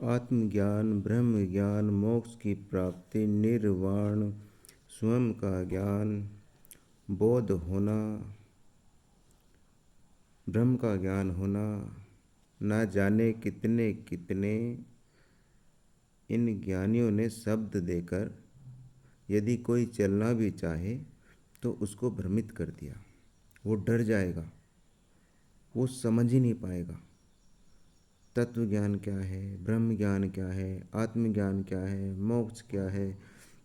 आत्मज्ञान, ब्रह्म ज्ञान, मोक्ष की प्राप्ति, निर्वाण, स्वयं का ज्ञान, बोध होना, ब्रह्म का ज्ञान होना, ना जाने कितने कितने इन ज्ञानियों ने शब्द देकर यदि कोई चलना भी चाहे तो उसको भ्रमित कर दिया। वो डर जाएगा, वो समझ ही नहीं पाएगा तत्व ज्ञान क्या है, ब्रह्म ज्ञान क्या है, आत्मज्ञान क्या है, मोक्ष क्या है,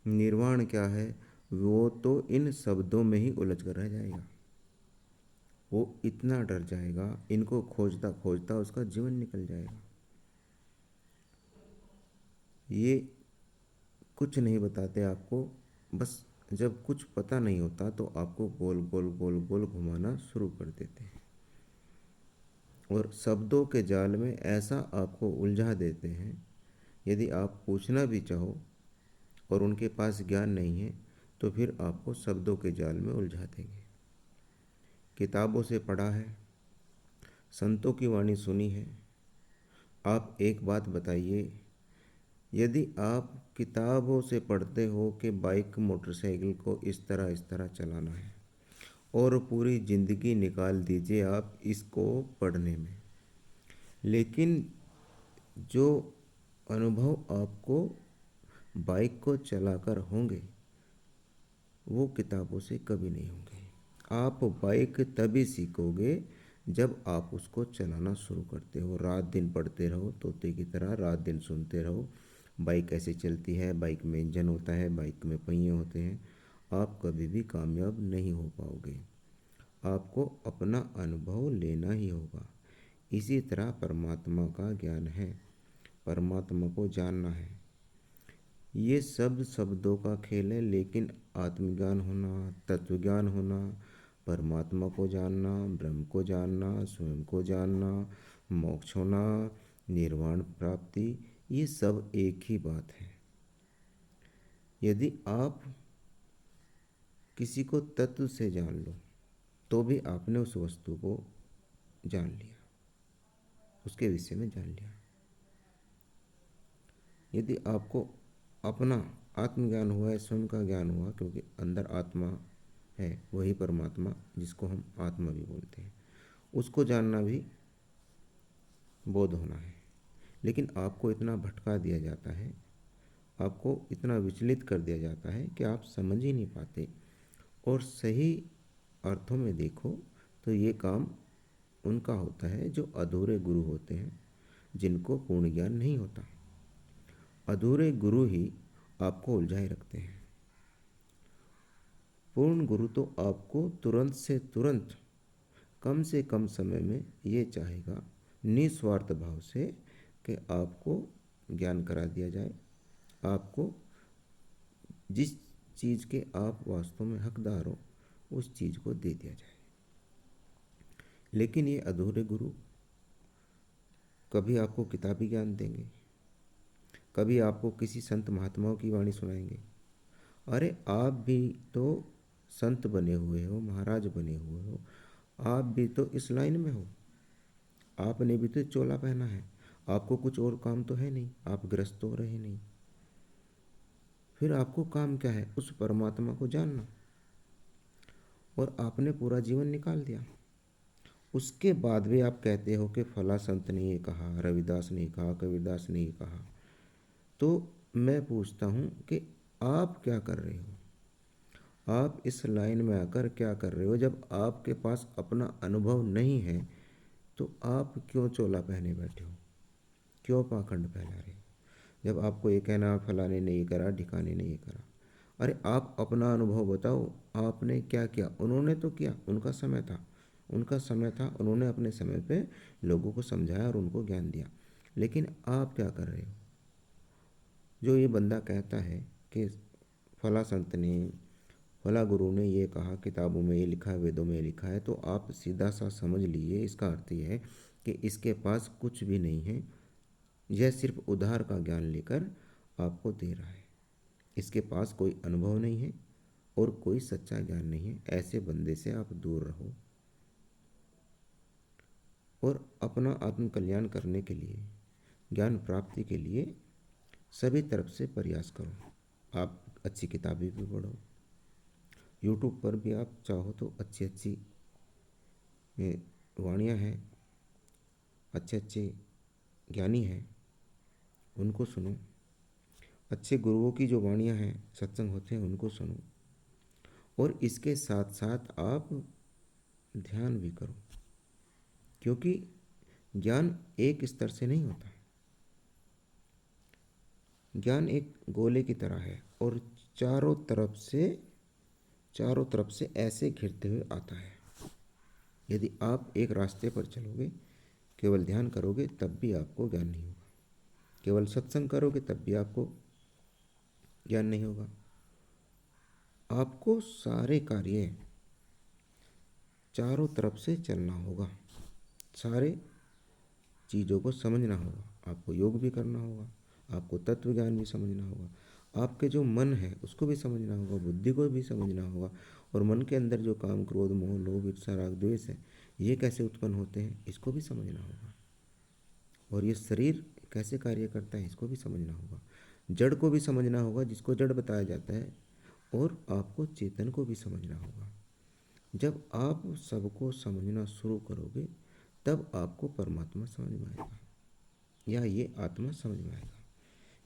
निर्वाण क्या है। वो तो इन शब्दों में ही उलझ कर रह जाएगा। वो इतना डर जाएगा, इनको खोजता खोजता उसका जीवन निकल जाएगा। ये कुछ नहीं बताते आपको, बस जब कुछ पता नहीं होता तो आपको गोल गोल गोल गोल घुमाना शुरू कर देते हैं और शब्दों के जाल में ऐसा आपको उलझा देते हैं। यदि आप पूछना भी चाहो और उनके पास ज्ञान नहीं है तो फिर आपको शब्दों के जाल में उलझा देंगे। किताबों से पढ़ा है, संतों की वाणी सुनी है। आप एक बात बताइए, यदि आप किताबों से पढ़ते हो कि बाइक मोटरसाइकिल को इस तरह चलाना है और पूरी ज़िंदगी निकाल दीजिए आप इसको पढ़ने में, लेकिन जो अनुभव आपको बाइक को चलाकर होंगे वो किताबों से कभी नहीं होंगे। आप बाइक तभी सीखोगे जब आप उसको चलाना शुरू करते हो। रात दिन पढ़ते रहो, तोते की तरह रात दिन सुनते रहो बाइक कैसे चलती है, बाइक में इंजन होता है, बाइक में पहिए होते हैं। आप कभी भी कामयाब नहीं हो पाओगे। आपको अपना अनुभव लेना ही होगा। इसी तरह परमात्मा का ज्ञान है, परमात्मा को जानना है। ये सब शब्दों का खेल है, लेकिन आत्मज्ञान होना, तत्वज्ञान होना, परमात्मा को जानना, ब्रह्म को जानना, स्वयं को जानना, मोक्ष होना, निर्वाण प्राप्ति, ये सब एक ही बात है। यदि आप किसी को तत्व से जान लो तो भी आपने उस वस्तु को जान लिया, उसके विषय में जान लिया। यदि आपको अपना आत्मज्ञान हुआ है, स्वयं का ज्ञान हुआ, क्योंकि अंदर आत्मा है, वही परमात्मा जिसको हम आत्मा भी बोलते हैं, उसको जानना भी बोध होना है। लेकिन आपको इतना भटका दिया जाता है, आपको इतना विचलित कर दिया जाता है कि आप समझ ही नहीं पाते। और सही अर्थों में देखो तो ये काम उनका होता है जो अधूरे गुरु होते हैं, जिनको पूर्ण ज्ञान नहीं होता। अधूरे गुरु ही आपको उलझाए रखते हैं। पूर्ण गुरु तो आपको तुरंत से तुरंत, कम से कम समय में ये चाहेगा निस्वार्थ भाव से कि आपको ज्ञान करा दिया जाए, आपको जिस चीज़ के आप वास्तव में हकदार हो उस चीज़ को दे दिया जाए। लेकिन ये अधूरे गुरु कभी आपको किताबी ज्ञान देंगे, कभी आपको किसी संत महात्माओं की वाणी सुनाएंगे। अरे आप भी तो संत बने हुए हो, महाराज बने हुए हो, आप भी तो इस लाइन में हो, आपने भी तो चोला पहना है, आपको कुछ और काम तो है नहीं, आप ग्रस्त तो रहे नहीं। फिर आपको काम क्या है? उस परमात्मा को जानना। और आपने पूरा जीवन निकाल दिया, उसके बाद भी आप कहते हो कि फला संत ने ये कहा, रविदास ने कहा, कबीरदास ने ये कहा। तो मैं पूछता हूँ कि आप क्या कर रहे हो? आप इस लाइन में आकर क्या कर रहे हो? जब आपके पास अपना अनुभव नहीं है तो आप क्यों चोला पहने बैठे हो, क्यों पाखंड फैला रहे हो? जब आपको ये कहना फलाने ने ये करा, ढिकाने ने ये करा, अरे आप अपना अनुभव बताओ, आपने क्या किया? उन्होंने तो किया, उनका समय था, उनका समय था, उन्होंने अपने समय पे लोगों को समझाया और उनको ज्ञान दिया। लेकिन आप क्या कर रहे हो? जो ये बंदा कहता है कि फला संत ने, फला गुरु ने ये कहा, किताबों में ये लिखा है, वेदों में ये लिखा है, तो आप सीधा सा समझ लीजिए इसका अर्थ ये है कि इसके पास कुछ भी नहीं है। यह सिर्फ उधार का ज्ञान लेकर आपको दे रहा है। इसके पास कोई अनुभव नहीं है और कोई सच्चा ज्ञान नहीं है। ऐसे बंदे से आप दूर रहो और अपना आत्म कल्याण करने के लिए ज्ञान प्राप्ति के लिए सभी तरफ से प्रयास करो। आप अच्छी किताबें भी पढ़ो, यूट्यूब पर भी आप चाहो तो अच्छी अच्छी वाणियाँ हैं, अच्छे अच्छे ज्ञानी हैं, उनको सुनो। अच्छे गुरुओं की जो वाणियाँ हैं, सत्संग होते हैं, उनको सुनो। और इसके साथ साथ आप ध्यान भी करो, क्योंकि ज्ञान एक स्तर से नहीं होता। ज्ञान एक गोले की तरह है और चारों तरफ से ऐसे घिरते हुए आता है। यदि आप एक रास्ते पर चलोगे, केवल ध्यान करोगे, तब भी आपको ज्ञान नहीं होगा। केवल सत्संग करोगे तब भी आपको ज्ञान नहीं होगा। आपको सारे कार्य चारों तरफ से चलना होगा, सारे चीज़ों को समझना होगा। आपको योग भी करना होगा, आपको तत्व ज्ञान भी समझना होगा, आपके जो मन है उसको भी समझना होगा, बुद्धि को भी समझना होगा। और मन के अंदर जो काम, क्रोध, मोह, लोभ, ईर्ष्या, राग, द्वेष है, ये कैसे उत्पन्न होते हैं, इसको भी समझना होगा। और ये शरीर कैसे कार्य करता है, इसको भी समझना होगा। जड़ को भी समझना होगा, जिसको जड़ बताया जाता है, और आपको चेतन को भी समझना होगा। जब आप सबको समझना शुरू करोगे, तब आपको परमात्मा समझ में आएगा, या ये आत्मा समझ में आएगा।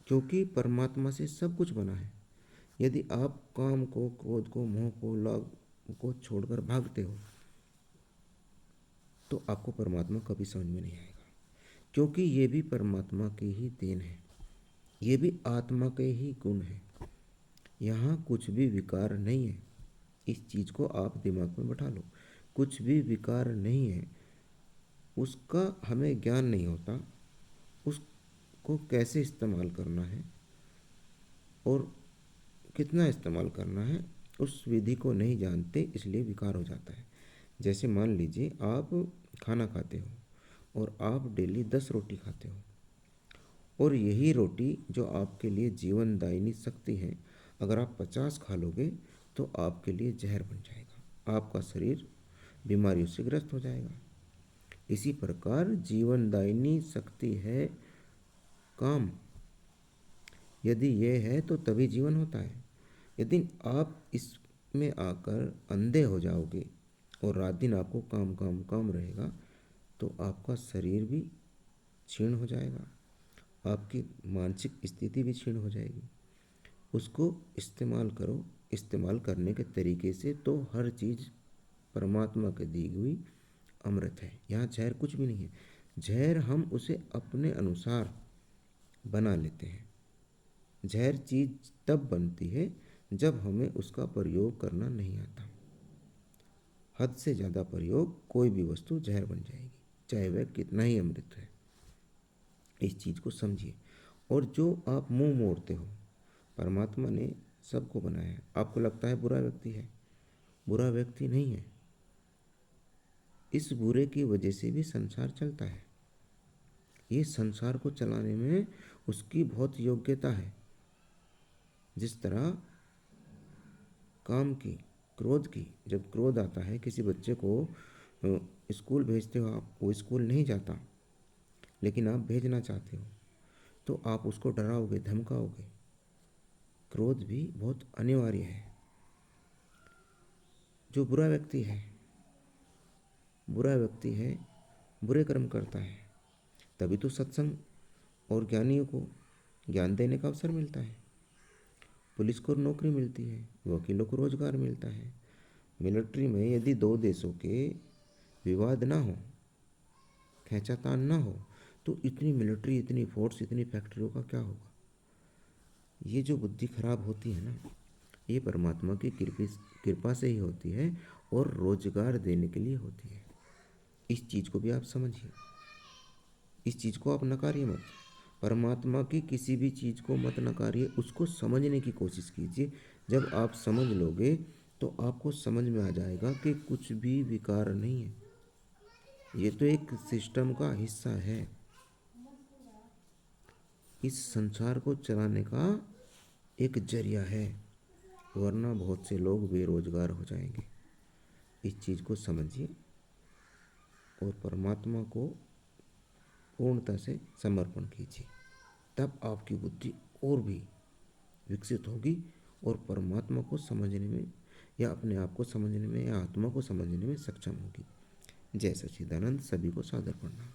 क्योंकि परमात्मा से सब कुछ बना है। यदि आप काम को, क्रोध को, मोह को, लोभ को छोड़कर भागते हो, तो आपको परमात्मा कभी समझ में नहीं आएगा। क्योंकि ये भी परमात्मा की ही देन है, ये भी आत्मा के ही गुण है। यहाँ कुछ भी विकार नहीं है। इस चीज़ को आप दिमाग में बैठा लो, कुछ भी विकार नहीं है। उसका हमें ज्ञान नहीं होता, उसको कैसे इस्तेमाल करना है और कितना इस्तेमाल करना है, उस विधि को नहीं जानते, इसलिए विकार हो जाता है। जैसे मान लीजिए आप खाना खाते हो और आप डेली 10 रोटी खाते हो, और यही रोटी जो आपके लिए जीवनदायिनी शक्ति है, अगर आप 50 खा लोगे तो आपके लिए जहर बन जाएगा, आपका शरीर बीमारियों से ग्रस्त हो जाएगा। इसी प्रकार जीवनदायिनी शक्ति है काम। यदि ये है तो तभी जीवन होता है। यदि आप इसमें आकर अंधे हो जाओगे और रात दिन आपको काम काम काम रहेगा, तो आपका शरीर भी क्षीण हो जाएगा, आपकी मानसिक स्थिति भी क्षीण हो जाएगी। उसको इस्तेमाल करो, इस्तेमाल करने के तरीके से तो हर चीज़ परमात्मा की दी हुई अमृत है। यहाँ जहर कुछ भी नहीं है। जहर हम उसे अपने अनुसार बना लेते हैं। जहर चीज़ तब बनती है जब हमें उसका प्रयोग करना नहीं आता। हद से ज़्यादा प्रयोग कोई भी वस्तु जहर बन जाएगी, चाहे वह कितना ही अमृत है। इस चीज़ को समझिए। और जो आप मुंह मोड़ते हो, परमात्मा ने सबको बनाया है। आपको लगता है बुरा व्यक्ति है, बुरा व्यक्ति नहीं है। इस बुरे की वजह से भी संसार चलता है। ये संसार को चलाने में उसकी बहुत योग्यता है। जिस तरह काम की, क्रोध की, जब क्रोध आता है, किसी बच्चे को स्कूल भेजते हो आप, वो स्कूल नहीं जाता, लेकिन आप भेजना चाहते हो, तो आप उसको डराओगे, धमकाओगे। क्रोध भी बहुत अनिवार्य है। जो बुरा व्यक्ति है, बुरा व्यक्ति है, बुरे कर्म करता है, तभी तो सत्संग और ज्ञानियों को ज्ञान देने का अवसर मिलता है। पुलिस को नौकरी मिलती है, वकीलों को रोजगार मिलता है। मिलिट्री में यदि दो देशों के विवाद ना हो, खींचातान ना हो, तो इतनी मिलिट्री, इतनी फोर्स, इतनी फैक्ट्रियों का क्या होगा। ये जो बुद्धि खराब होती है ना, ये परमात्मा की कृपा से ही होती है और रोजगार देने के लिए होती है। इस चीज़ को भी आप समझिए, इस चीज़ को आप नकारिए मत। परमात्मा की किसी भी चीज़ को मत नकारिए, उसको समझने की कोशिश कीजिए। जब आप समझ लोगे तो आपको समझ में आ जाएगा कि कुछ भी विकार नहीं है, ये तो एक सिस्टम का हिस्सा है। इस संसार को चलाने का एक जरिया है, वरना बहुत से लोग बेरोजगार हो जाएंगे। इस चीज़ को समझिए और परमात्मा को पूर्णता से समर्पण कीजिए। तब आपकी बुद्धि और भी विकसित होगी और परमात्मा को समझने में या अपने आप को समझने में या आत्मा को समझने में सक्षम होगी। जय सच्चिदानंद। सभी को सादर प्रणाम।